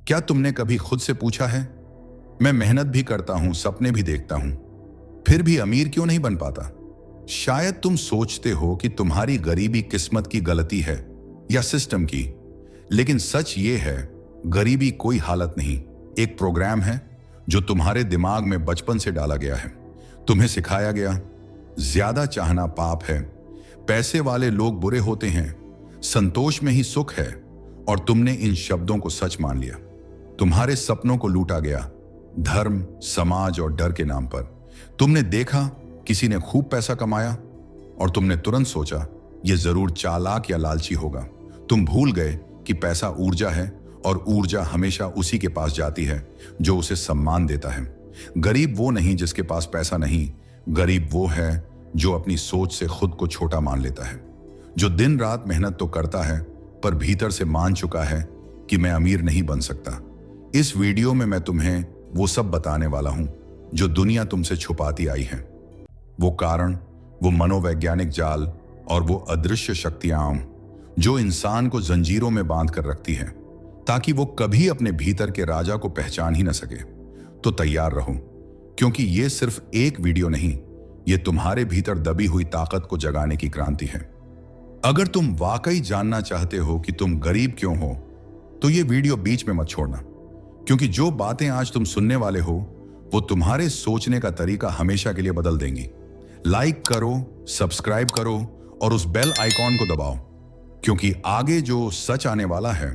क्या तुमने कभी खुद से पूछा है, मैं मेहनत भी करता हूं, सपने भी देखता हूं, फिर भी अमीर क्यों नहीं बन पाता? शायद तुम सोचते हो कि तुम्हारी गरीबी किस्मत की गलती है या सिस्टम की, लेकिन सच ये है, गरीबी कोई हालत नहीं, एक प्रोग्राम है जो तुम्हारे दिमाग में बचपन से डाला गया है। तुम्हें सिखाया गया, ज्यादा चाहना पाप है, पैसे वाले लोग बुरे होते हैं, संतोष में ही सुख है, और तुमने इन शब्दों को सच मान लिया। तुम्हारे सपनों को लूटा गया, धर्म, समाज और डर के नाम पर। तुमने देखा किसी ने खूब पैसा कमाया और तुमने तुरंत सोचा यह जरूर चालाक या लालची होगा। तुम भूल गए कि पैसा ऊर्जा है और ऊर्जा हमेशा उसी के पास जाती है जो उसे सम्मान देता है। गरीब वो नहीं जिसके पास पैसा नहीं, गरीब वो है जो अपनी सोच से खुद को छोटा मान लेता है, जो दिन रात मेहनत तो करता है पर भीतर से मान चुका है कि मैं अमीर नहीं बन सकता। इस वीडियो में मैं तुम्हें वो सब बताने वाला हूं जो दुनिया तुमसे छुपाती आई है, वो कारण, वो मनोवैज्ञानिक जाल और वो अदृश्य शक्तियां जो इंसान को जंजीरों में बांध कर रखती है ताकि वो कभी अपने भीतर के राजा को पहचान ही न सके। तो तैयार रहो, क्योंकि ये सिर्फ एक वीडियो नहीं, ये तुम्हारे भीतर दबी हुई ताकत को जगाने की क्रांति है। अगर तुम वाकई जानना चाहते हो कि तुम गरीब क्यों हो, तो ये वीडियो बीच में मत छोड़ना, क्योंकि जो बातें आज तुम सुनने वाले हो वो तुम्हारे सोचने का तरीका हमेशा के लिए बदल देंगी। लाइक करो, सब्सक्राइब करो और उस बेल आइकॉन को दबाओ, क्योंकि आगे जो सच आने वाला है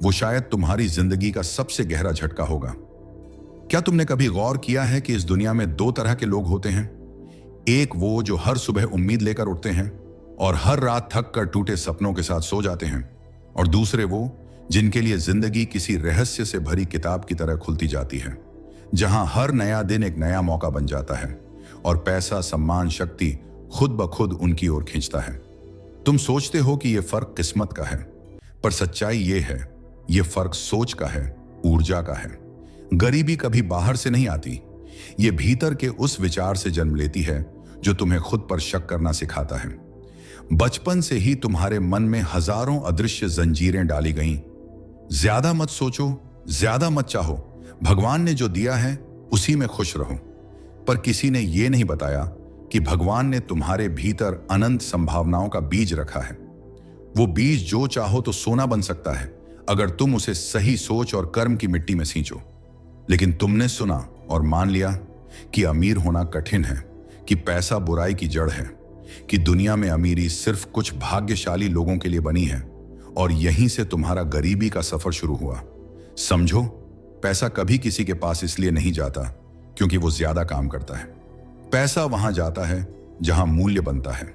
वो शायद तुम्हारी जिंदगी का सबसे गहरा झटका होगा। क्या तुमने कभी गौर किया है कि इस दुनिया में दो तरह के लोग होते हैं? एक वो जो हर सुबह उम्मीद लेकर उठते हैं और हर रात थक कर टूटे सपनों के साथ सो जाते हैं, और दूसरे वो जिनके लिए जिंदगी किसी रहस्य से भरी किताब की तरह खुलती जाती है, जहां हर नया दिन एक नया मौका बन जाता है और पैसा, सम्मान, शक्ति खुद ब खुद उनकी ओर खींचता है। तुम सोचते हो कि यह फर्क किस्मत का है, पर सच्चाई यह है, यह फर्क सोच का है, ऊर्जा का है। गरीबी कभी बाहर से नहीं आती, ये भीतर के उस विचार से जन्म लेती है जो तुम्हें खुद पर शक करना सिखाता है। बचपन से ही तुम्हारे मन में हजारों अदृश्य जंजीरें डाली गईं। ज्यादा मत सोचो, ज्यादा मत चाहो, भगवान ने जो दिया है उसी में खुश रहो। पर किसी ने यह नहीं बताया कि भगवान ने तुम्हारे भीतर अनंत संभावनाओं का बीज रखा है। वो बीज जो चाहो तो सोना बन सकता है अगर तुम उसे सही सोच और कर्म की मिट्टी में सींचो। लेकिन तुमने सुना और मान लिया कि अमीर होना कठिन है, कि पैसा बुराई की जड़ है, कि दुनिया में अमीरी सिर्फ कुछ भाग्यशाली लोगों के लिए बनी है, और यहीं से तुम्हारा गरीबी का सफर शुरू हुआ। समझो, पैसा कभी किसी के पास इसलिए नहीं जाता क्योंकि वो ज्यादा काम करता है। पैसा वहां जाता है जहां मूल्य बनता है,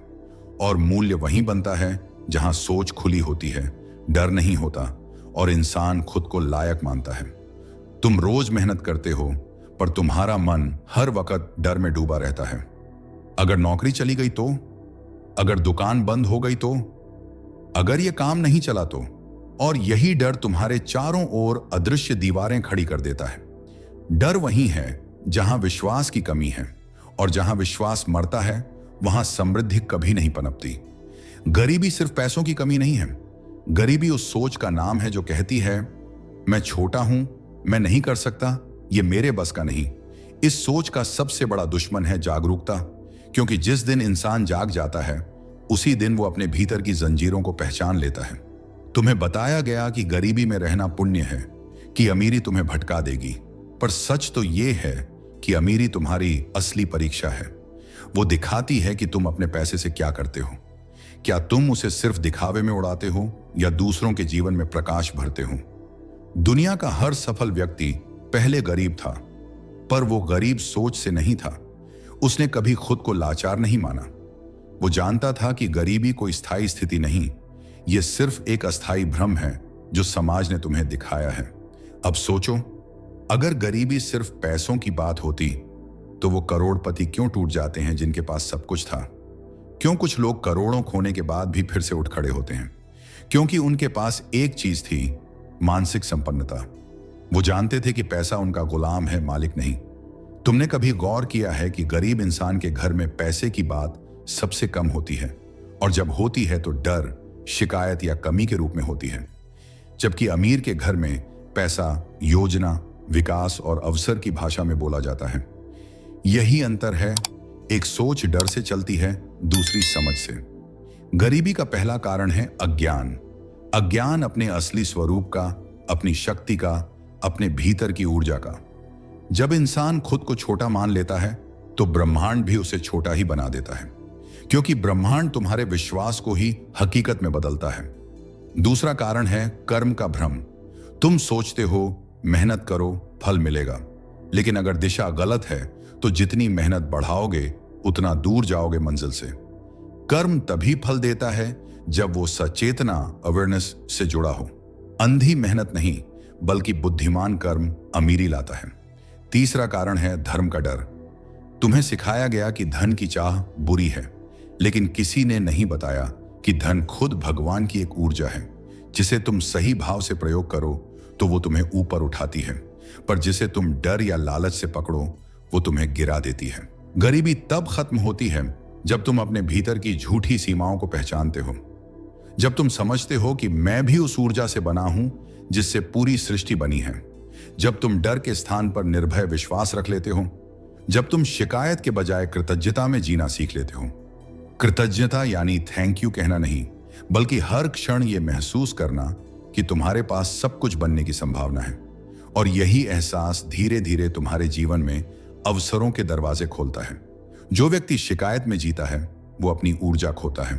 और मूल्य वहीं बनता है जहां सोच खुली होती है, डर नहीं होता और इंसान खुद को लायक मानता है। तुम रोज मेहनत करते हो पर तुम्हारा मन हर वक्त डर में डूबा रहता है। अगर नौकरी चली गई तो, अगर दुकान बंद हो गई तो, अगर यह काम नहीं चला तो, और यही डर तुम्हारे चारों ओर अदृश्य दीवारें खड़ी कर देता है। डर वही है जहां विश्वास की कमी है, और जहां विश्वास मरता है वहां समृद्धि कभी नहीं पनपती। गरीबी सिर्फ पैसों की कमी नहीं है, गरीबी उस सोच का नाम है जो कहती है मैं छोटा हूं, मैं नहीं कर सकता, ये मेरे बस का नहीं। इस सोच का सबसे बड़ा दुश्मन है जागरूकता, क्योंकि जिस दिन इंसान जाग जाता है उसी दिन वो अपने भीतर की जंजीरों को पहचान लेता है। तुम्हें बताया गया कि गरीबी में रहना पुण्य है, कि अमीरी तुम्हें भटका देगी, पर सच तो ये है कि अमीरी तुम्हारी असली परीक्षा है। वो दिखाती है कि तुम अपने पैसे से क्या करते हो। क्या तुम उसे सिर्फ दिखावे में उड़ाते हो या दूसरों के जीवन में प्रकाश भरते हो? दुनिया का हर सफल व्यक्ति पहले गरीब था, पर वो गरीब सोच से नहीं था। उसने कभी खुद को लाचार नहीं माना। वो जानता था कि गरीबी कोई स्थायी स्थिति नहीं, ये सिर्फ एक अस्थायी भ्रम है जो समाज ने तुम्हें दिखाया है। अब सोचो, अगर गरीबी सिर्फ पैसों की बात होती तो वो करोड़पति क्यों टूट जाते हैं जिनके पास सब कुछ था? क्यों कुछ लोग करोड़ों खोने के बाद भी फिर से उठ खड़े होते हैं? क्योंकि उनके पास एक चीज थी, मानसिक संपन्नता। वो जानते थे कि पैसा उनका गुलाम है, मालिक नहीं। तुमने कभी गौर किया है कि गरीब इंसान के घर में पैसे की बात सबसे कम होती है, और जब होती है तो डर, शिकायत या कमी के रूप में होती है, जबकि अमीर के घर में पैसा, योजना, विकास और अवसर की भाषा में बोला जाता है। यही अंतर है, एक सोच डर से चलती है, दूसरी समझ से। गरीबी का पहला कारण है अज्ञान। अज्ञान अपने असली स्वरूप का, अपनी शक्ति का, अपने भीतर की ऊर्जा का। जब इंसान खुद को छोटा मान लेता है तो ब्रह्मांड भी उसे छोटा ही बना देता है, क्योंकि ब्रह्मांड तुम्हारे विश्वास को ही हकीकत में बदलता है। दूसरा कारण है कर्म का भ्रम। तुम सोचते हो मेहनत करो फल मिलेगा, लेकिन अगर दिशा गलत है तो जितनी मेहनत बढ़ाओगे उतना दूर जाओगे मंजिल से। कर्म तभी फल देता है जब वो सचेतना, अवेयरनेस से जुड़ा हो। अंधी मेहनत नहीं, बल्कि बुद्धिमान कर्म अमीरी लाता है। तीसरा कारण है धर्म का डर। तुम्हें सिखाया गया कि धन की चाह बुरी है, लेकिन किसी ने नहीं बताया कि धन खुद भगवान की एक ऊर्जा है। जिसे तुम सही भाव से प्रयोग करो तो वो तुम्हें ऊपर उठाती है, पर जिसे तुम डर या लालच से पकड़ो वो तुम्हें गिरा देती है। गरीबी तब खत्म होती है जब तुम अपने भीतर की झूठी सीमाओं को पहचानते हो। जब तुम समझते हो कि मैं भी उस ऊर्जा से बना हूं जिससे पूरी सृष्टि बनी है। जब तुम डर के स्थान पर निर्भय विश्वास रख लेते हो। जब तुम शिकायत के बजाय कृतज्ञता में जीना सीख लेते हो। कृतज्ञता यानी थैंक यू कहना नहीं, बल्कि हर क्षण ये महसूस करना कि तुम्हारे पास सब कुछ बनने की संभावना है। और यही एहसास धीरे धीरे तुम्हारे जीवन में अवसरों के दरवाजे खोलता है। जो व्यक्ति शिकायत में जीता है वो अपनी ऊर्जा खोता है,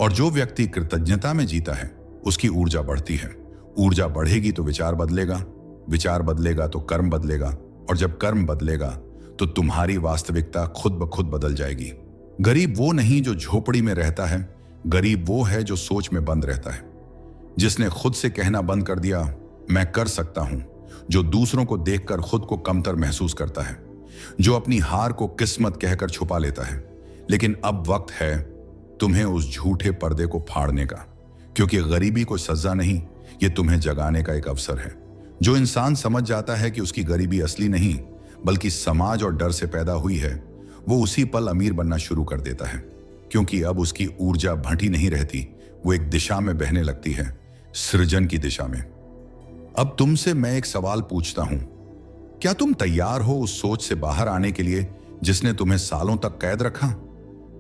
और जो व्यक्ति कृतज्ञता में जीता है उसकी ऊर्जा बढ़ती है। ऊर्जा बढ़ेगी तो विचार बदलेगा, विचार बदलेगा तो कर्म बदलेगा, और जब कर्म बदलेगा तो तुम्हारी वास्तविकता खुद ब खुद बदल जाएगी। गरीब वो नहीं जो झोपड़ी में रहता है, गरीब वो है जो सोच में बंद रहता है। जिसने खुद से कहना बंद कर दिया मैं कर सकता हूं, जो दूसरों को देखकर खुद को कमतर महसूस करता है, जो अपनी हार को किस्मत कहकर छुपा लेता है। लेकिन अब वक्त है तुम्हें उस झूठे पर्दे को फाड़ने का, क्योंकि गरीबी को सजा नहीं, ये तुम्हें जगाने का एक अवसर है। जो इंसान समझ जाता है कि उसकी गरीबी असली नहीं बल्कि समाज और डर से पैदा हुई है, वो उसी पल अमीर बनना शुरू कर देता है, क्योंकि अब उसकी ऊर्जा भंटी नहीं रहती, वो एक दिशा में बहने लगती है, सृजन की दिशा में। अब तुमसे मैं एक सवाल पूछता हूं, क्या तुम तैयार हो उस सोच से बाहर आने के लिए जिसने तुम्हें सालों तक कैद रखा?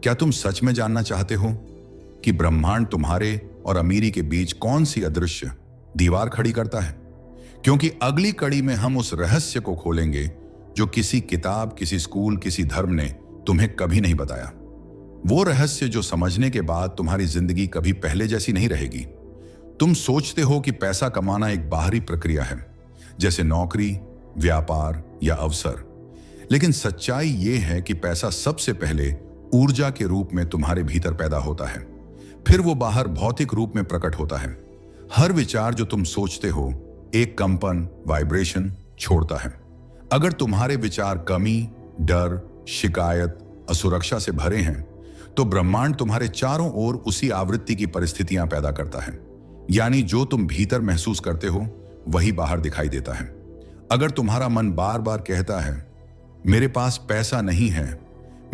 क्या तुम सच में जानना चाहते हो कि ब्रह्मांड तुम्हारे और अमीरी के बीच कौन सी अदृश्य दीवार खड़ी करता है? क्योंकि अगली कड़ी में हम उस रहस्य को खोलेंगे जो किसी किताब, किसी स्कूल, किसी धर्म ने तुम्हें कभी नहीं बताया। वो रहस्य जो समझने के बाद तुम्हारी जिंदगी कभी पहले जैसी नहीं रहेगी। तुम सोचते हो कि पैसा कमाना एक बाहरी प्रक्रिया है, जैसे नौकरी, व्यापार या अवसर, लेकिन सच्चाई यह है कि पैसा सबसे पहले ऊर्जा के रूप में तुम्हारे भीतर पैदा होता है, फिर वो बाहर भौतिक रूप में प्रकट होता है। हर विचार जो तुम सोचते हो एक कंपन, वाइब्रेशन छोड़ता है। अगर तुम्हारे विचार कमी, डर, शिकायत, असुरक्षा से भरे हैं तो ब्रह्मांड तुम्हारे चारों ओर उसी आवृत्ति की परिस्थितियां पैदा करता है। यानी जो तुम भीतर महसूस करते हो वही बाहर दिखाई देता है। अगर तुम्हारा मन बार बार कहता है मेरे पास पैसा नहीं है,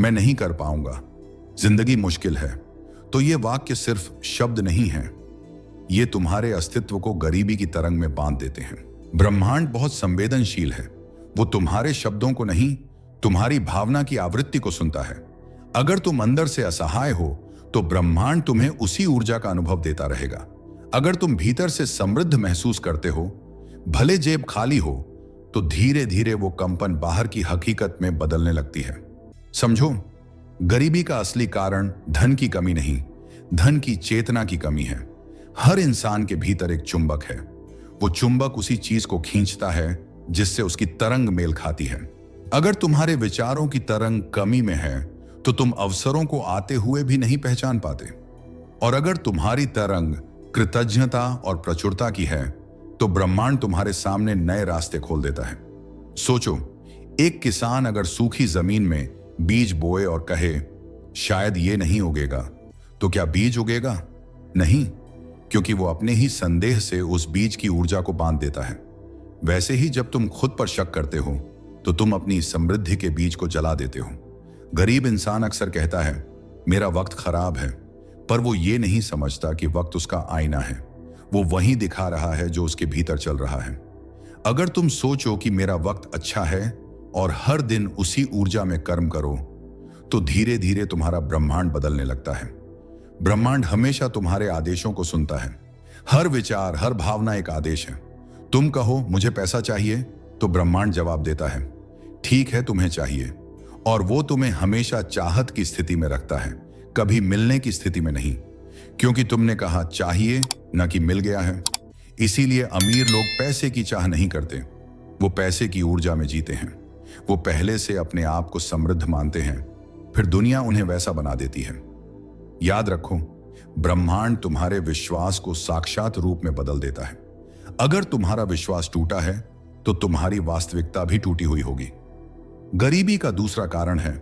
मैं नहीं कर पाऊंगा, जिंदगी मुश्किल है, तो ये वाक्य सिर्फ शब्द नहीं है, ये तुम्हारे अस्तित्व को गरीबी की तरंग में बांध देते हैं। ब्रह्मांड बहुत संवेदनशील है, वो तुम्हारे शब्दों को नहीं, तुम्हारी भावना की आवृत्ति को सुनता है। अगर तुम अंदर से असहाय हो तो ब्रह्मांड तुम्हें उसी ऊर्जा का अनुभव देता रहेगा। अगर तुम भीतर से समृद्ध महसूस करते हो, भले जेब खाली हो, तो धीरे धीरे वो कंपन बाहर की हकीकत में बदलने लगती है। समझो, गरीबी का असली कारण धन की कमी नहीं, धन की चेतना की कमी है। हर इंसान के भीतर एक चुंबक है। वो चुंबक उसी चीज को खींचता है जिससे उसकी तरंग मेल खाती है। अगर तुम्हारे विचारों की तरंग कमी में है तो तुम अवसरों को आते हुए भी नहीं पहचान पाते, और अगर तुम्हारी तरंग कृतज्ञता और प्रचुरता की है तो ब्रह्मांड तुम्हारे सामने नए रास्ते खोल देता है। सोचो, एक किसान अगर सूखी जमीन में बीज बोए और कहे शायद ये नहीं उगेगा, तो क्या बीज उगेगा? नहीं, क्योंकि वो अपने ही संदेह से उस बीज की ऊर्जा को बांध देता है। वैसे ही जब तुम खुद पर शक करते हो तो तुम अपनी समृद्धि के बीज को जला देते हो। गरीब इंसान अक्सर कहता है मेरा वक्त खराब है, पर वो ये नहीं समझता कि वक्त उसका आईना है। वो वही दिखा रहा है जो उसके भीतर चल रहा है। अगर तुम सोचो कि मेरा वक्त अच्छा है और हर दिन उसी ऊर्जा में कर्म करो, तो धीरे धीरे तुम्हारा ब्रह्मांड बदलने लगता है। ब्रह्मांड हमेशा तुम्हारे आदेशों को सुनता है। हर विचार, हर भावना एक आदेश है। तुम कहो मुझे पैसा चाहिए, तो ब्रह्मांड जवाब देता है ठीक है तुम्हें चाहिए, और वो तुम्हें हमेशा चाहत की स्थिति में रखता है, कभी मिलने की स्थिति में नहीं, क्योंकि तुमने कहा चाहिए न कि मिल गया है। इसीलिए अमीर लोग पैसे की चाह नहीं करते, वो पैसे की ऊर्जा में जीते हैं। वो पहले से अपने आप को समृद्ध मानते हैं, फिर दुनिया उन्हें वैसा बना देती है। याद रखो, ब्रह्मांड तुम्हारे विश्वास को साक्षात रूप में बदल देता है। अगर तुम्हारा विश्वास टूटा है तो तुम्हारी वास्तविकता भी टूटी हुई होगी। गरीबी का दूसरा कारण है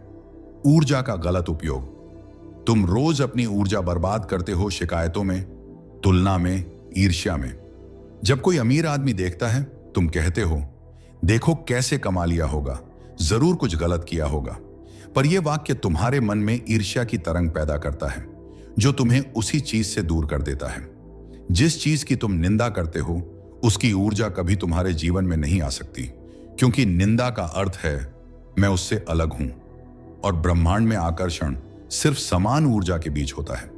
ऊर्जा का गलत उपयोग। तुम रोज अपनी ऊर्जा बर्बाद करते हो शिकायतों में, तुलना में, ईर्ष्या में। जब कोई अमीर आदमी देखता है, तुम कहते हो देखो कैसे कमा लिया होगा, जरूर कुछ गलत किया होगा। पर यह वाक्य तुम्हारे मन में ईर्ष्या की तरंग पैदा करता है, जो तुम्हें उसी चीज से दूर कर देता है। जिस चीज की तुम निंदा करते हो, उसकी ऊर्जा कभी तुम्हारे जीवन में नहीं आ सकती, क्योंकि निंदा का अर्थ है मैं उससे अलग हूं, और ब्रह्मांड में आकर्षण सिर्फ समान ऊर्जा के बीच होता है।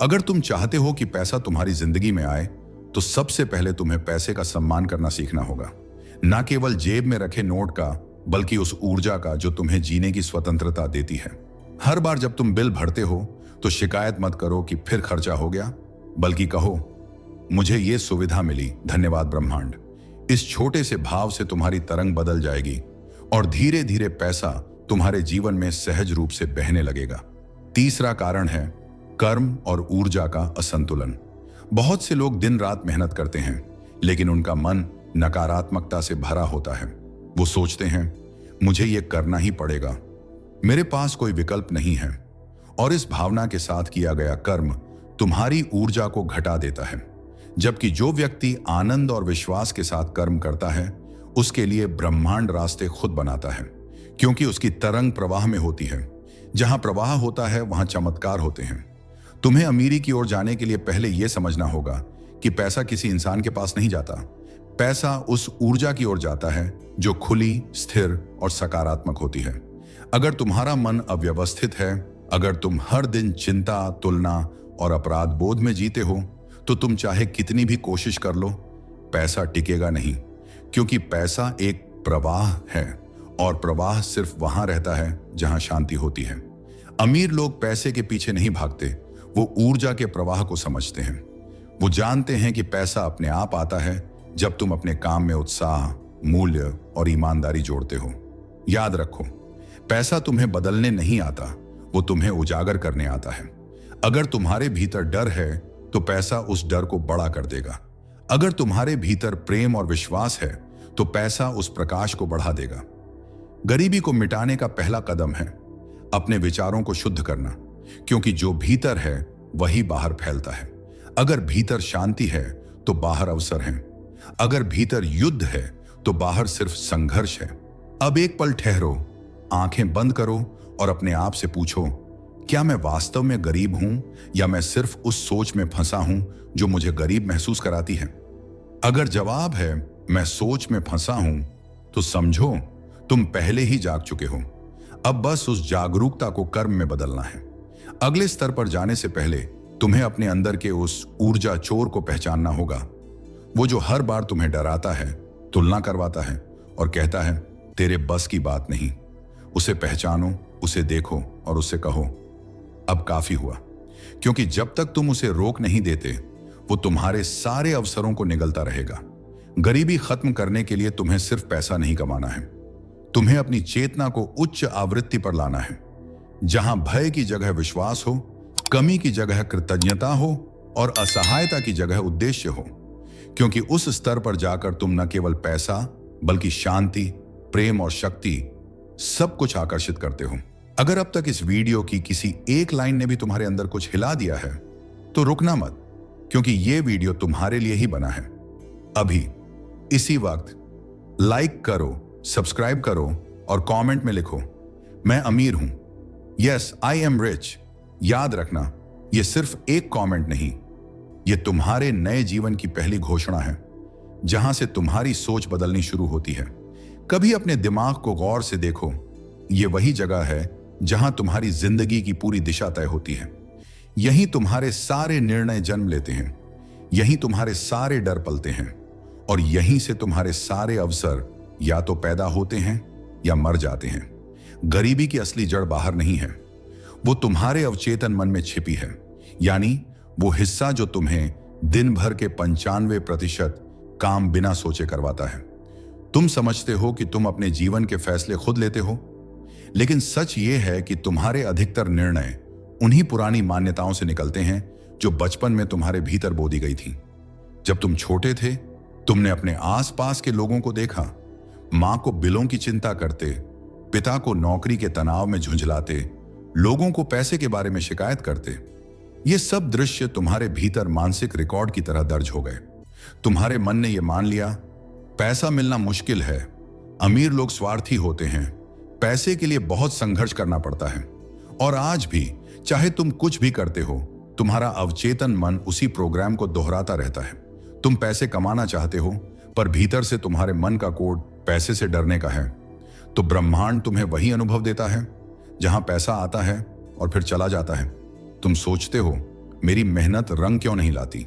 अगर तुम चाहते हो कि पैसा तुम्हारी जिंदगी में आए, तो सबसे पहले तुम्हें पैसे का सम्मान करना सीखना होगा, न केवल जेब में रखे नोट का, बल्कि उस ऊर्जा का जो तुम्हें जीने की स्वतंत्रता देती है। हर बार जब तुम बिल भरते हो, तो शिकायत मत करो कि फिर खर्चा हो गया, बल्कि कहो मुझे यह सुविधा मिली, धन्यवाद ब्रह्मांड। इस छोटे से भाव से तुम्हारी तरंग बदल जाएगी और धीरे धीरे पैसा तुम्हारे जीवन में सहज रूप से बहने लगेगा। तीसरा कारण है कर्म और ऊर्जा का असंतुलन। बहुत से लोग दिन रात मेहनत करते हैं, लेकिन उनका मन नकारात्मकता से भरा होता है। वो सोचते हैं मुझे ये करना ही पड़ेगा, मेरे पास कोई विकल्प नहीं है, और इस भावना के साथ किया गया कर्म तुम्हारी ऊर्जा को घटा देता है। जबकि जो व्यक्ति आनंद और विश्वास के साथ कर्म करता है, उसके लिए ब्रह्मांड रास्ते खुद बनाता है, क्योंकि उसकी तरंग प्रवाह में होती है। जहां प्रवाह होता है वहां चमत्कार होते हैं। तुम्हें अमीरी की ओर जाने के लिए पहले यह समझना होगा कि पैसा किसी इंसान के पास नहीं जाता। पैसा उस ऊर्जा की ओर जाता है जो खुली, स्थिर और सकारात्मक होती है। अगर तुम्हारा मन अव्यवस्थित है, अगर तुम हर दिन चिंता, तुलना और अपराध बोध में जीते हो, तो तुम चाहे कितनी भी कोशिश कर लो, पैसा टिकेगा नहीं, क्योंकि पैसा एक प्रवाह है, और प्रवाह सिर्फ वहां रहता है जहां शांति होती है। अमीर लोग पैसे के पीछे नहीं भागते, वो ऊर्जा के प्रवाह को समझते हैं। वो जानते हैं कि पैसा अपने आप आता है जब तुम अपने काम में उत्साह, मूल्य और ईमानदारी जोड़ते हो। याद रखो, पैसा तुम्हें बदलने नहीं आता, वो तुम्हें उजागर करने आता है। अगर तुम्हारे भीतर डर है, तो पैसा उस डर को बड़ा कर देगा। अगर तुम्हारे भीतर प्रेम और विश्वास है, तो पैसा उस प्रकाश को बढ़ा देगा। गरीबी को मिटाने का पहला कदम है अपने विचारों को शुद्ध करना, क्योंकि जो भीतर है वही बाहर फैलता है। अगर भीतर शांति है तो बाहर अवसर है, अगर भीतर युद्ध है तो बाहर सिर्फ संघर्ष है। अब एक पल ठहरो, आंखें बंद करो और अपने आप से पूछो, क्या मैं वास्तव में गरीब हूं, या मैं सिर्फ उस सोच में फंसा हूं जो मुझे गरीब महसूस कराती है? अगर जवाब है मैं सोच में फंसा हूं, तो समझो तुम पहले ही जाग चुके हो। अब बस उस जागरूकता को कर्म में बदलना है। अगले स्तर पर जाने से पहले तुम्हें अपने अंदर के उस ऊर्जा चोर को पहचानना होगा, वो जो हर बार तुम्हें डराता है, तुलना करवाता है और कहता है तेरे बस की बात नहीं। उसे पहचानो, उसे देखो और उससे कहो अब काफी हुआ, क्योंकि जब तक तुम उसे रोक नहीं देते, वो तुम्हारे सारे अवसरों को निगलता रहेगा। गरीबी खत्म करने के लिए तुम्हें सिर्फ पैसा नहीं कमाना है, तुम्हें अपनी चेतना को उच्च आवृत्ति पर लाना है, जहां भय की जगह विश्वास हो, कमी की जगह कृतज्ञता हो और असहायता की जगह उद्देश्य हो। क्योंकि उस स्तर पर जाकर तुम न केवल पैसा, बल्कि शांति, प्रेम और शक्ति सब कुछ आकर्षित करते हो। अगर अब तक इस वीडियो की किसी एक लाइन ने भी तुम्हारे अंदर कुछ हिला दिया है, तो रुकना मत, क्योंकि यह वीडियो तुम्हारे लिए ही बना है। अभी इसी वक्त लाइक करो, सब्सक्राइब करो और कमेंट में लिखो मैं अमीर हूं, यस आई एम रिच। याद रखना, यह सिर्फ एक कमेंट नहीं, यह तुम्हारे नए जीवन की पहली घोषणा है। जहां से तुम्हारी सोच बदलनी शुरू होती है। कभी अपने दिमाग को गौर से देखो, ये वही जगह है जहां तुम्हारी जिंदगी की पूरी दिशा तय होती है। यहीं तुम्हारे सारे निर्णय जन्म लेते हैं, यहीं तुम्हारे सारे डर पलते हैं, और यहीं से तुम्हारे सारे अवसर या तो पैदा होते हैं या मर जाते हैं। गरीबी की असली जड़ बाहर नहीं है, वो तुम्हारे अवचेतन मन में छिपी है, यानी वो हिस्सा जो तुम्हें दिन भर के 95% काम बिना सोचे करवाता है। तुम समझते हो कि तुम अपने जीवन के फैसले खुद लेते हो, लेकिन सच ये है कि तुम्हारे अधिकतर निर्णय उन्हीं पुरानी मान्यताओं से निकलते हैं जो बचपन में तुम्हारे भीतर बो दी गई थी। जब तुम छोटे थे, तुमने अपने आसपास के लोगों को देखा, मां को बिलों की चिंता करते, पिता को नौकरी के तनाव में झुंझलाते, लोगों को पैसे के बारे में शिकायत करते। ये सब दृश्य तुम्हारे भीतर मानसिक रिकॉर्ड की तरह दर्ज हो गए। तुम्हारे मन ने यह मान लिया, पैसा मिलना मुश्किल है, अमीर लोग स्वार्थी होते हैं, पैसे के लिए बहुत संघर्ष करना पड़ता है। और आज भी चाहे तुम कुछ भी करते हो, तुम्हारा अवचेतन मन उसी प्रोग्राम को दोहराता रहता है। तुम पैसे कमाना चाहते हो, पर भीतर से तुम्हारे मन का कोड पैसे से डरने का है। तो ब्रह्मांड तुम्हें वही अनुभव देता है जहां पैसा आता है और फिर चला जाता है। तुम सोचते हो, मेरी मेहनत रंग क्यों नहीं लाती,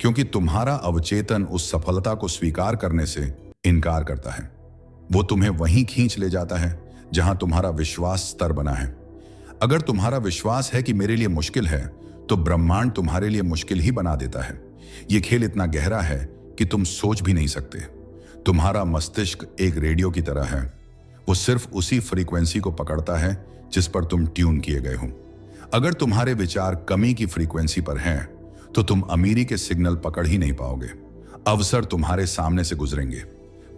क्योंकि तुम्हारा अवचेतन उस सफलता को स्वीकार करने से इनकार करता है। वो तुम्हें वहीं खींच ले जाता है जहां तुम्हारा विश्वास स्तर बना है। अगर तुम्हारा विश्वास है कि मेरे लिए मुश्किल है, तो ब्रह्मांड तुम्हारे लिए मुश्किल ही बना देता है। यह खेल इतना गहरा है कि तुम सोच भी नहीं सकते। तुम्हारा मस्तिष्क एक रेडियो की तरह है, वो सिर्फ उसी फ्रीक्वेंसी को पकड़ता है जिस पर तुम ट्यून किए गए हो। अगर तुम्हारे विचार कमी की फ्रीक्वेंसी पर हैं, तो तुम अमीरी के सिग्नल पकड़ ही नहीं पाओगे। अवसर तुम्हारे सामने से गुजरेंगे,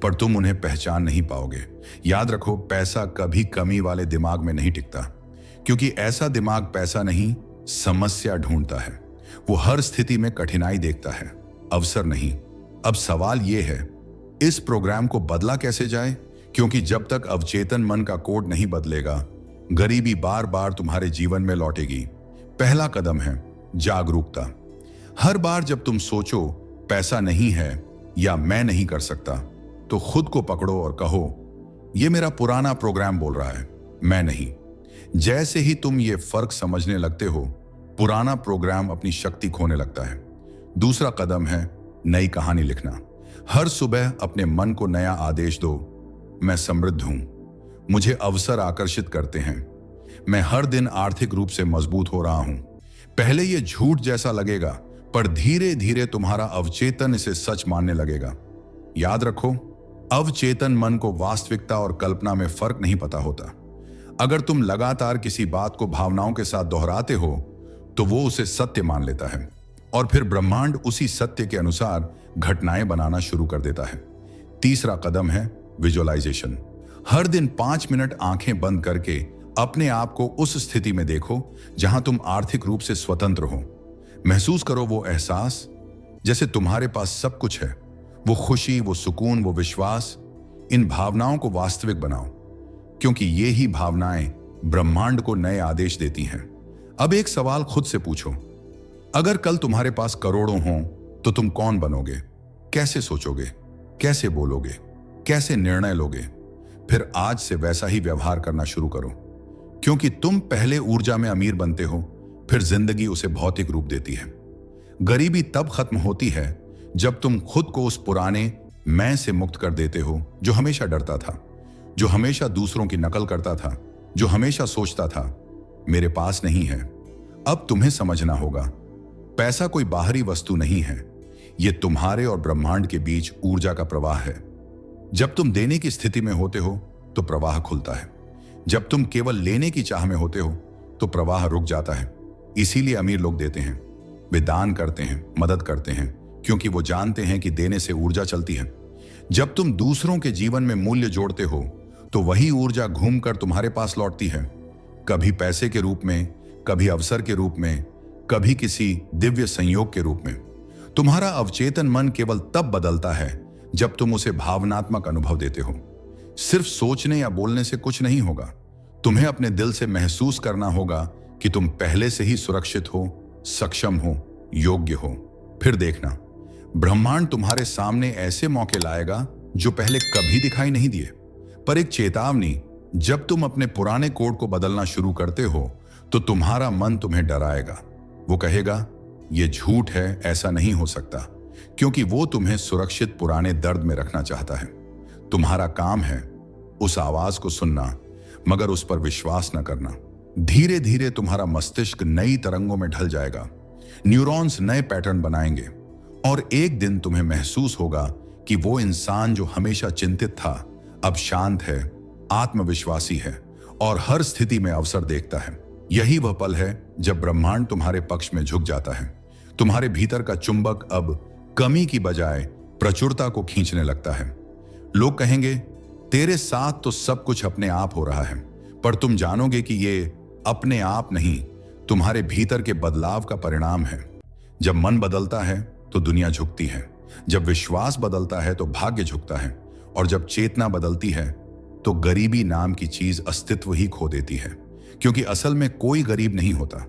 पर तुम उन्हें पहचान नहीं पाओगे। याद रखो, पैसा कभी कमी वाले दिमाग में नहीं टिकता, क्योंकि ऐसा दिमाग पैसा नहीं, समस्या ढूंढता है। वो हर स्थिति में कठिनाई देखता है, अवसर नहीं। अब सवाल यह है, इस प्रोग्राम को बदला कैसे जाए? क्योंकि जब तक अवचेतन मन का कोड नहीं बदलेगा, गरीबी बार बार तुम्हारे जीवन में लौटेगी। पहला कदम है जागरूकता। हर बार जब तुम सोचो पैसा नहीं है या मैं नहीं कर सकता, तो खुद को पकड़ो और कहो, यह मेरा पुराना प्रोग्राम बोल रहा है, मैं नहीं। जैसे ही तुम ये फर्क समझने लगते हो, पुराना प्रोग्राम अपनी शक्ति खोने लगता है। दूसरा कदम है नई कहानी लिखना। हर सुबह अपने मन को नया आदेश दो, मैं समृद्ध हूं, मुझे अवसर आकर्षित करते हैं, मैं हर दिन आर्थिक रूप से मजबूत हो रहा हूं। पहले यह झूठ जैसा लगेगा, पर धीरे धीरे तुम्हारा अवचेतन इसे सच मानने लगेगा। याद रखो, अवचेतन मन को वास्तविकता और कल्पना में फर्क नहीं पता होता। अगर तुम लगातार किसी बात को भावनाओं के साथ दोहराते हो, तो वो उसे सत्य मान लेता है, और फिर ब्रह्मांड उसी सत्य के अनुसार घटनाएं बनाना शुरू कर देता है। तीसरा कदम है विजुअलाइजेशन। हर दिन 5 मिनट आंखें बंद करके अपने आप को उस स्थिति में देखो जहां तुम आर्थिक रूप से स्वतंत्र हो। महसूस करो वो एहसास जैसे तुम्हारे पास सब कुछ है, वो खुशी, वो सुकून, वो विश्वास। इन भावनाओं को वास्तविक बनाओ, क्योंकि ये ही भावनाएं ब्रह्मांड को नए आदेश देती हैं। अब एक सवाल खुद से पूछो, अगर कल तुम्हारे पास करोड़ों हों तो तुम कौन बनोगे? कैसे सोचोगे? कैसे बोलोगे? कैसे निर्णय लोगे? फिर आज से वैसा ही व्यवहार करना शुरू करो, क्योंकि तुम पहले ऊर्जा में अमीर बनते हो, फिर जिंदगी उसे भौतिक रूप देती है। गरीबी तब खत्म होती है जब तुम खुद को उस पुराने मैं से मुक्त कर देते हो जो हमेशा डरता था, जो हमेशा दूसरों की नकल करता था, जो हमेशा सोचता था मेरे पास नहीं है। अब तुम्हें समझना होगा, पैसा कोई बाहरी वस्तु नहीं है, यह तुम्हारे और ब्रह्मांड के बीच ऊर्जा का प्रवाह है। जब तुम देने की स्थिति में होते हो तो प्रवाह खुलता है, जब तुम केवल लेने की चाह में होते हो तो प्रवाह रुक जाता है। इसीलिए अमीर लोग देते हैं, वे दान करते हैं, मदद करते हैं, क्योंकि वो जानते हैं कि देने से ऊर्जा चलती है। जब तुम दूसरों के जीवन में मूल्य जोड़ते हो तो वही ऊर्जा घूमकर तुम्हारे पास लौटती है, कभी पैसे के रूप में, कभी अवसर के रूप में, कभी किसी दिव्य संयोग के रूप में। तुम्हारा अवचेतन मन केवल तब बदलता है जब तुम उसे भावनात्मक अनुभव देते हो। सिर्फ सोचने या बोलने से कुछ नहीं होगा, तुम्हें अपने दिल से महसूस करना होगा कि तुम पहले से ही सुरक्षित हो, सक्षम हो, योग्य हो। फिर देखना, ब्रह्मांड तुम्हारे सामने ऐसे मौके लाएगा जो पहले कभी दिखाई नहीं दिए। पर एक चेतावनी, जब तुम अपने पुराने कोड को बदलना शुरू करते हो तो तुम्हारा मन तुम्हें डराएगा। वो कहेगा ये झूठ है, ऐसा नहीं हो सकता, क्योंकि वो तुम्हें सुरक्षित पुराने दर्द में रखना चाहता है। तुम्हारा काम है उस आवाज को सुनना, मगर उस पर विश्वास न करना। धीरे धीरे तुम्हारा मस्तिष्क नई तरंगों में ढल जाएगा, न्यूरॉन्स नए पैटर्न बनाएंगे और एक दिन तुम्हें महसूस होगा कि वो इंसान जो हमेशा चिंतित था अब शांत है, आत्मविश्वासी है और हर स्थिति में अवसर देखता है। यही वह पल है जब ब्रह्मांड तुम्हारे पक्ष में झुक जाता है। तुम्हारे भीतर का चुंबक अब कमी की बजाय प्रचुरता को खींचने लगता है। लोग कहेंगे तेरे साथ तो सब कुछ अपने आप हो रहा है, पर तुम जानोगे कि ये अपने आप नहीं, तुम्हारे भीतर के बदलाव का परिणाम है। जब मन बदलता है तो दुनिया झुकती है, जब विश्वास बदलता है तो भाग्य झुकता है, और जब चेतना बदलती है तो गरीबी नाम की चीज अस्तित्व ही खो देती है। क्योंकि असल में कोई गरीब नहीं होता।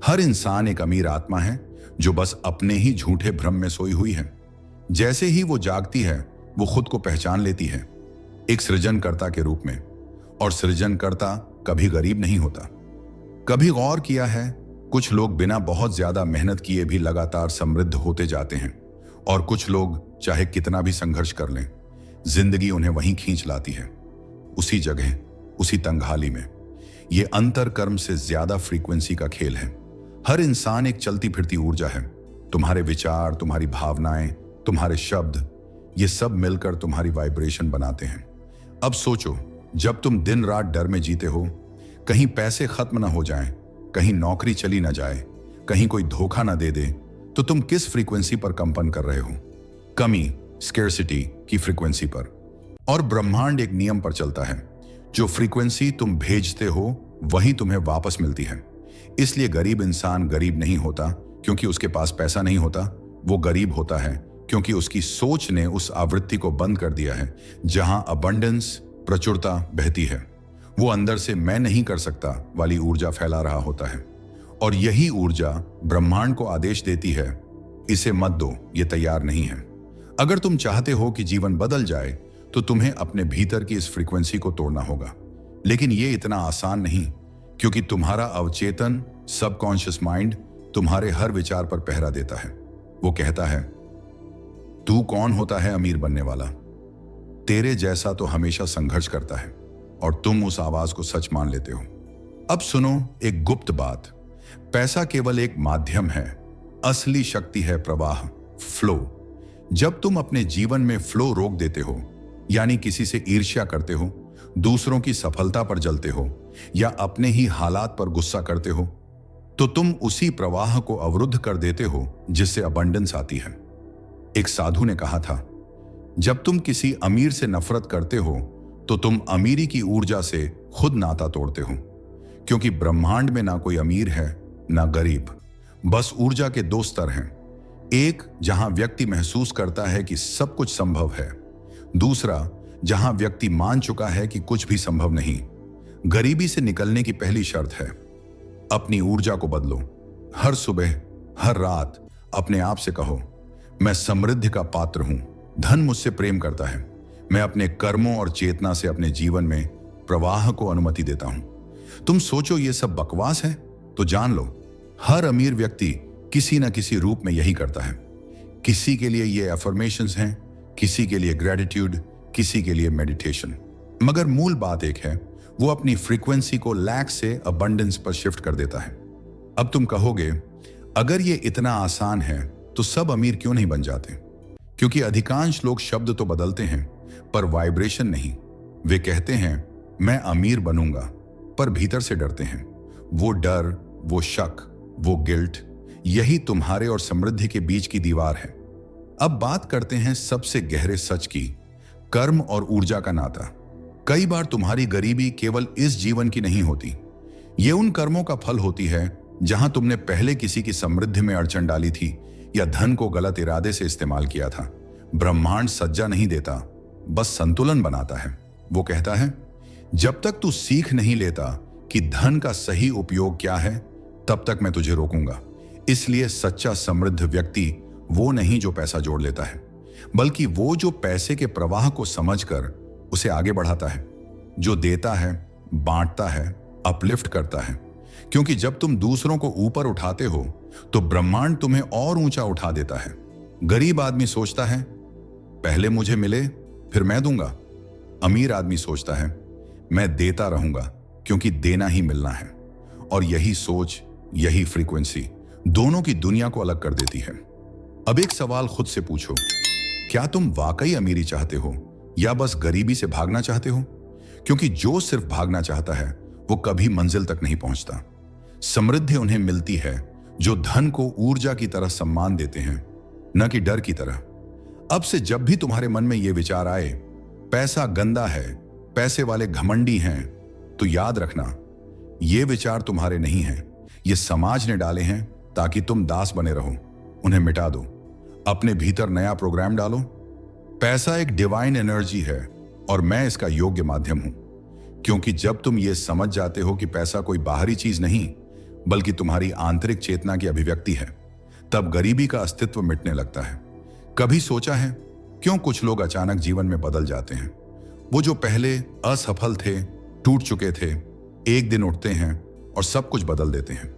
हर इंसान एक अमीर आत्मा है जो बस अपने ही झूठे भ्रम में सोई हुई है। जैसे ही वो जागती है वो खुद को पहचान लेती है एक सृजनकर्ता के रूप में, और सृजनकर्ता कभी गरीब नहीं होता। कभी गौर किया है, कुछ लोग बिना बहुत ज्यादा मेहनत किए भी लगातार समृद्ध होते जाते हैं, और कुछ लोग चाहे कितना भी संघर्ष कर लें, जिंदगी उन्हें वहीं खींच लाती है, उसी जगह, उसी तंगहाली में। ये अंतर कर्म से ज्यादा फ्रीक्वेंसी का खेल है। हर इंसान एक चलती फिरती ऊर्जा है। तुम्हारे विचार, तुम्हारी भावनाएं, तुम्हारे शब्द, ये सब मिलकर तुम्हारी वाइब्रेशन बनाते हैं। अब सोचो, जब तुम दिन रात डर में जीते हो, कहीं पैसे खत्म ना हो जाएं, कहीं नौकरी चली ना जाए, कहीं कोई धोखा ना दे दे, तो तुम किस फ्रीक्वेंसी पर कंपन कर रहे हो? कमी, स्केर्सिटी की फ्रीक्वेंसी पर। और ब्रह्मांड एक नियम पर चलता है, जो फ्रीक्वेंसी तुम भेजते हो वही तुम्हें वापस मिलती है। इसलिए गरीब इंसान गरीब नहीं होता क्योंकि उसके पास पैसा नहीं होता, वो गरीब होता है क्योंकि उसकी सोच ने उस आवृत्ति को बंद कर दिया है जहां अबंडेंस, प्रचुरता बहती है। वो अंदर से मैं नहीं कर सकता वाली ऊर्जा फैला रहा होता है, और यही ऊर्जा ब्रह्मांड को आदेश देती है, इसे मत दो, ये तैयार नहीं है। अगर तुम चाहते हो कि जीवन बदल जाए तो तुम्हें अपने भीतर की इस फ्रीक्वेंसी को तोड़ना होगा। लेकिन ये इतना आसान नहीं, क्योंकि तुम्हारा अवचेतन सबकॉन्शियस माइंड तुम्हारे हर विचार पर पहरा देता है। वो कहता है, तू कौन होता है अमीर बनने वाला? तेरे जैसा तो हमेशा संघर्ष करता है, और तुम उस आवाज को सच मान लेते हो। अब सुनो एक गुप्त बात, पैसा केवल एक माध्यम है, असली शक्ति है प्रवाह, फ्लो। जब तुम अपने जीवन में फ्लो रोक देते हो, यानी किसी से ईर्ष्या करते हो, दूसरों की सफलता पर जलते हो, या अपने ही हालात पर गुस्सा करते हो, तो तुम उसी प्रवाह को अवरुद्ध कर देते हो जिससे अबंडेंस आती है। एक साधु ने कहा था, जब तुम किसी अमीर से नफरत करते हो तो तुम अमीरी की ऊर्जा से खुद नाता तोड़ते हो, क्योंकि ब्रह्मांड में ना कोई अमीर है ना गरीब, बस ऊर्जा के दो स्तर हैं। एक जहां व्यक्ति महसूस करता है कि सब कुछ संभव है, दूसरा जहां व्यक्ति मान चुका है कि कुछ भी संभव नहीं। गरीबी से निकलने की पहली शर्त है, अपनी ऊर्जा को बदलो। हर सुबह, हर रात अपने आप से कहो, मैं समृद्धि का पात्र हूं, धन मुझसे प्रेम करता है, मैं अपने कर्मों और चेतना से अपने जीवन में प्रवाह को अनुमति देता हूं। तुम सोचो ये सब बकवास है, तो जान लो, हर अमीर व्यक्ति किसी न किसी रूप में यही करता है। किसी के लिए ये अफर्मेशंस हैं, किसी के लिए ग्रेटिट्यूड, किसी के लिए मेडिटेशन। मगर मूल बात एक है, वो अपनी फ्रीक्वेंसी को लैक से अबंडेंस पर शिफ्ट कर देता है। अब तुम कहोगे, अगर ये इतना आसान है तो सब अमीर क्यों नहीं बन जाते? क्योंकि अधिकांश लोग शब्द तो बदलते हैं पर वाइब्रेशन नहीं। वे कहते हैं मैं अमीर बनूंगा, पर भीतर से डरते हैं। वो डर, वो शक, वो गिल्ट, यही तुम्हारे और समृद्धि के बीच की दीवार है। अब बात करते हैं सबसे गहरे सच की, कर्म और ऊर्जा का नाता। कई बार तुम्हारी गरीबी केवल इस जीवन की नहीं होती, ये उन कर्मों का फल होती है जहां तुमने पहले किसी की समृद्धि में अड़चन डाली थी या धन को गलत इरादे से इस्तेमाल किया था। ब्रह्मांड सज्जा नहीं देता, बस संतुलन बनाता है। वो कहता है, जब तक तू सीख नहीं लेता कि धन का सही उपयोग क्या है, तब तक मैं तुझे रोकूंगा। इसलिए सच्चा समृद्ध व्यक्ति वो नहीं जो पैसा जोड़ लेता है, बल्कि वो जो पैसे के प्रवाह को समझकर उसे आगे बढ़ाता है, जो देता है, बांटता है, अपलिफ्ट करता है। क्योंकि जब तुम दूसरों को ऊपर उठाते हो तो ब्रह्मांड तुम्हें और ऊंचा उठा देता है। गरीब आदमी सोचता है पहले मुझे मिले फिर मैं दूंगा। अमीर आदमी सोचता है मैं देता रहूंगा क्योंकि देना ही मिलना है। और यही सोच, यही फ्रीक्वेंसी दोनों की दुनिया को अलग कर देती है। अब एक सवाल खुद से पूछो, क्या तुम वाकई अमीरी चाहते हो या बस गरीबी से भागना चाहते हो? क्योंकि जो सिर्फ भागना चाहता है वो कभी मंजिल तक नहीं पहुंचता। समृद्धि उन्हें मिलती है जो धन को ऊर्जा की तरह सम्मान देते हैं, न कि डर की तरह। अब से जब भी तुम्हारे मन में यह विचार आए पैसा गंदा है, पैसे वाले घमंडी हैं, तो याद रखना ये विचार तुम्हारे नहीं हैं, ये समाज ने डाले हैं ताकि तुम दास बने रहो। उन्हें मिटा दो, अपने भीतर नया प्रोग्राम डालो। पैसा एक डिवाइन एनर्जी है और मैं इसका योग्य माध्यम हूं। क्योंकि जब तुम ये समझ जाते हो कि पैसा कोई बाहरी चीज नहीं बल्कि तुम्हारी आंतरिक चेतना की अभिव्यक्ति है, तब गरीबी का अस्तित्व मिटने लगता है। कभी सोचा है क्यों कुछ लोग अचानक जीवन में बदल जाते हैं? वो जो पहले असफल थे, टूट चुके थे, एक दिन उठते हैं और सब कुछ बदल देते हैं।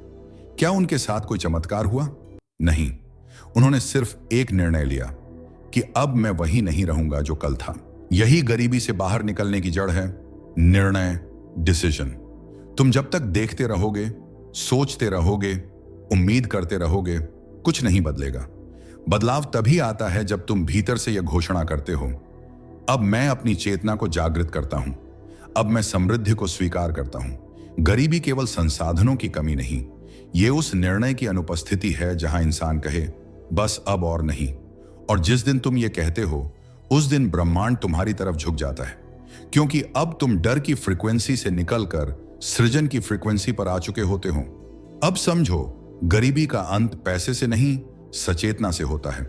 क्या उनके साथ कोई चमत्कार हुआ? नहीं, उन्होंने सिर्फ एक निर्णय लिया कि अब मैं वही नहीं रहूंगा जो कल था। यही गरीबी से बाहर निकलने की जड़ है, निर्णय, डिसीजन। तुम जब तक देखते रहोगे, सोचते रहोगे, उम्मीद करते रहोगे, कुछ नहीं बदलेगा। बदलाव तभी आता है जब तुम भीतर से यह घोषणा करते हो, अब मैं अपनी चेतना को जागृत करता हूं, अब मैं समृद्धि को स्वीकार करता हूं। गरीबी केवल संसाधनों की कमी नहीं, यह उस निर्णय की अनुपस्थिति है जहां इंसान कहे बस अब और नहीं। और जिस दिन तुम ये कहते हो उस दिन ब्रह्मांड तुम्हारी तरफ झुक जाता है, क्योंकि अब तुम डर की फ्रीक्वेंसी से निकलकर सृजन की फ्रीक्वेंसी पर आ चुके होते हो। अब समझो, गरीबी का अंत पैसे से नहीं सचेतना से होता है।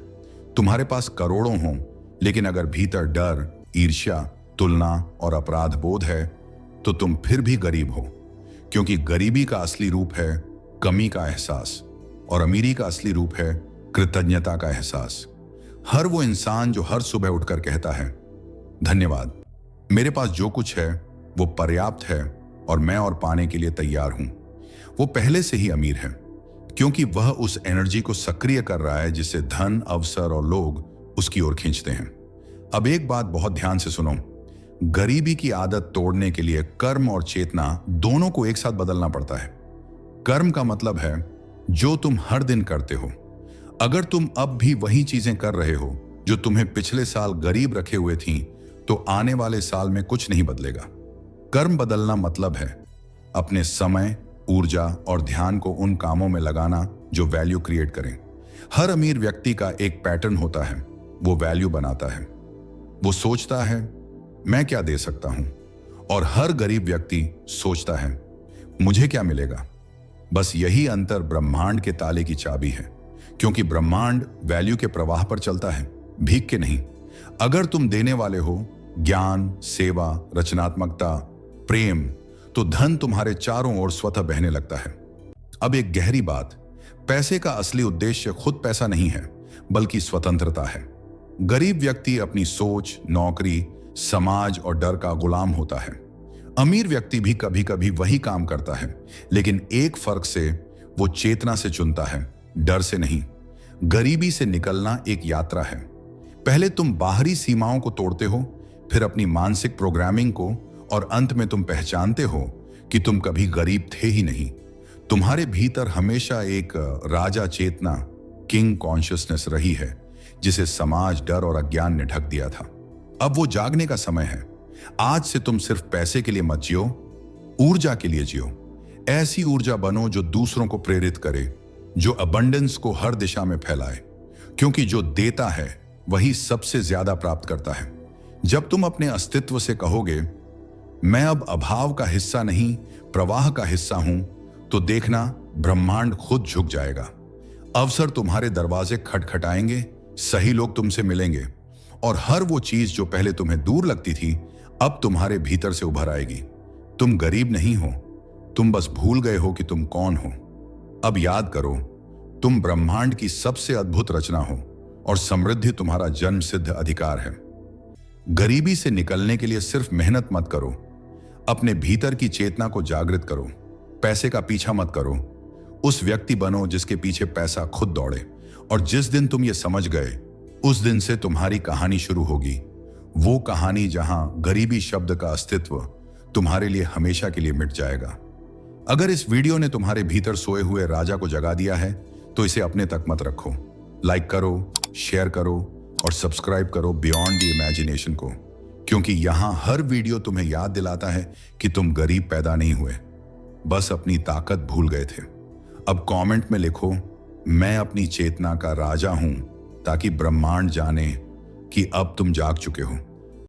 तुम्हारे पास करोड़ों हों, लेकिन अगर भीतर डर, ईर्ष्या, तुलना और अपराध बोध है तो तुम फिर भी गरीब हो। क्योंकि गरीबी का असली रूप है कमी का एहसास और अमीरी का असली रूप है कृतज्ञता का एहसास। हर वो इंसान जो हर सुबह उठकर कहता है धन्यवाद, मेरे पास जो कुछ है वो पर्याप्त है और मैं और पाने के लिए तैयार हूं, वो पहले से ही अमीर है। क्योंकि वह उस एनर्जी को सक्रिय कर रहा है जिससे धन, अवसर और लोग उसकी ओर खींचते हैं। अब एक बात बहुत ध्यान से सुनो, गरीबी की आदत तोड़ने के लिए कर्म और चेतना दोनों को एक साथ बदलना पड़ता है। कर्म का मतलब है जो तुम हर दिन करते हो। अगर तुम अब भी वही चीजें कर रहे हो जो तुम्हें पिछले साल गरीब रखे हुए थी, तो आने वाले साल में कुछ नहीं बदलेगा। कर्म बदलना मतलब है अपने समय, ऊर्जा और ध्यान को उन कामों में लगाना जो वैल्यू क्रिएट करें। हर अमीर व्यक्ति का एक पैटर्न होता है, वो वैल्यू बनाता है। वो सोचता है मैं क्या दे सकता हूं, और हर गरीब व्यक्ति सोचता है मुझे क्या मिलेगा। बस यही अंतर ब्रह्मांड के ताले की चाबी है, क्योंकि ब्रह्मांड वैल्यू के प्रवाह पर चलता है, भीख के नहीं। अगर तुम देने वाले हो ज्ञान, सेवा, रचनात्मकता, प्रेम, तो धन तुम्हारे चारों ओर स्वतः बहने लगता है। अब एक गहरी बात, पैसे का असली उद्देश्य खुद पैसा नहीं है बल्कि स्वतंत्रता है। गरीब व्यक्ति अपनी सोच, नौकरी, समाज और डर का गुलाम होता है। अमीर व्यक्ति भी कभी कभी वही काम करता है, लेकिन एक फर्क से, वो चेतना से चुनता है, डर से नहीं। गरीबी से निकलना एक यात्रा है। पहले तुम बाहरी सीमाओं को तोड़ते हो, फिर अपनी मानसिक प्रोग्रामिंग को, और अंत में तुम पहचानते हो कि तुम कभी गरीब थे ही नहीं। तुम्हारे भीतर हमेशा एक राजा चेतना, किंग कॉन्शियसनेस रही है, जिसे समाज, डर और अज्ञान ने ढक दिया था। अब वो जागने का समय है। आज से तुम सिर्फ पैसे के लिए मत जियो, ऊर्जा के लिए जियो। ऐसी ऊर्जा बनो जो दूसरों को प्रेरित करे, जो अबंडेंस को हर दिशा में फैलाए। क्योंकि जो देता है वही सबसे ज्यादा प्राप्त करता है। जब तुम अपने अस्तित्व से कहोगे मैं अब अभाव का हिस्सा नहीं, प्रवाह का हिस्सा हूं, तो देखना ब्रह्मांड खुद झुक जाएगा। अवसर तुम्हारे दरवाजे खटखटाएंगे, सही लोग तुमसे मिलेंगे, और हर वो चीज जो पहले तुम्हें दूर लगती थी अब तुम्हारे भीतर से उभर आएगी। तुम गरीब नहीं हो, तुम बस भूल गए हो कि तुम कौन हो। अब याद करो, तुम ब्रह्मांड की सबसे अद्भुत रचना हो। और समृद्धि तुम्हारा जन्म सिद्ध अधिकार है। गरीबी से निकलने के लिए सिर्फ मेहनत मत करो, अपने भीतर की चेतना को जागृत करो। पैसे का पीछा मत करो, उस व्यक्ति बनो जिसके पीछे पैसा खुद दौड़े। और जिस दिन तुम ये समझ गए, उस दिन से तुम्हारी कहानी शुरू होगी, वो कहानी जहां गरीबी शब्द का अस्तित्व तुम्हारे लिए हमेशा के लिए मिट जाएगा। अगर इस वीडियो ने तुम्हारे भीतर सोए हुए राजा को जगा दिया है तो इसे अपने तक मत रखो। लाइक करो, शेयर करो और सब्सक्राइब करो बियॉन्ड द इमेजिनेशन को, क्योंकि यहां हर वीडियो तुम्हें याद दिलाता है कि तुम गरीब पैदा नहीं हुए, बस अपनी ताकत भूल गए थे। अब कमेंट में लिखो, मैं अपनी चेतना का राजा हूं, ताकि ब्रह्मांड जाने कि अब तुम जाग चुके हो।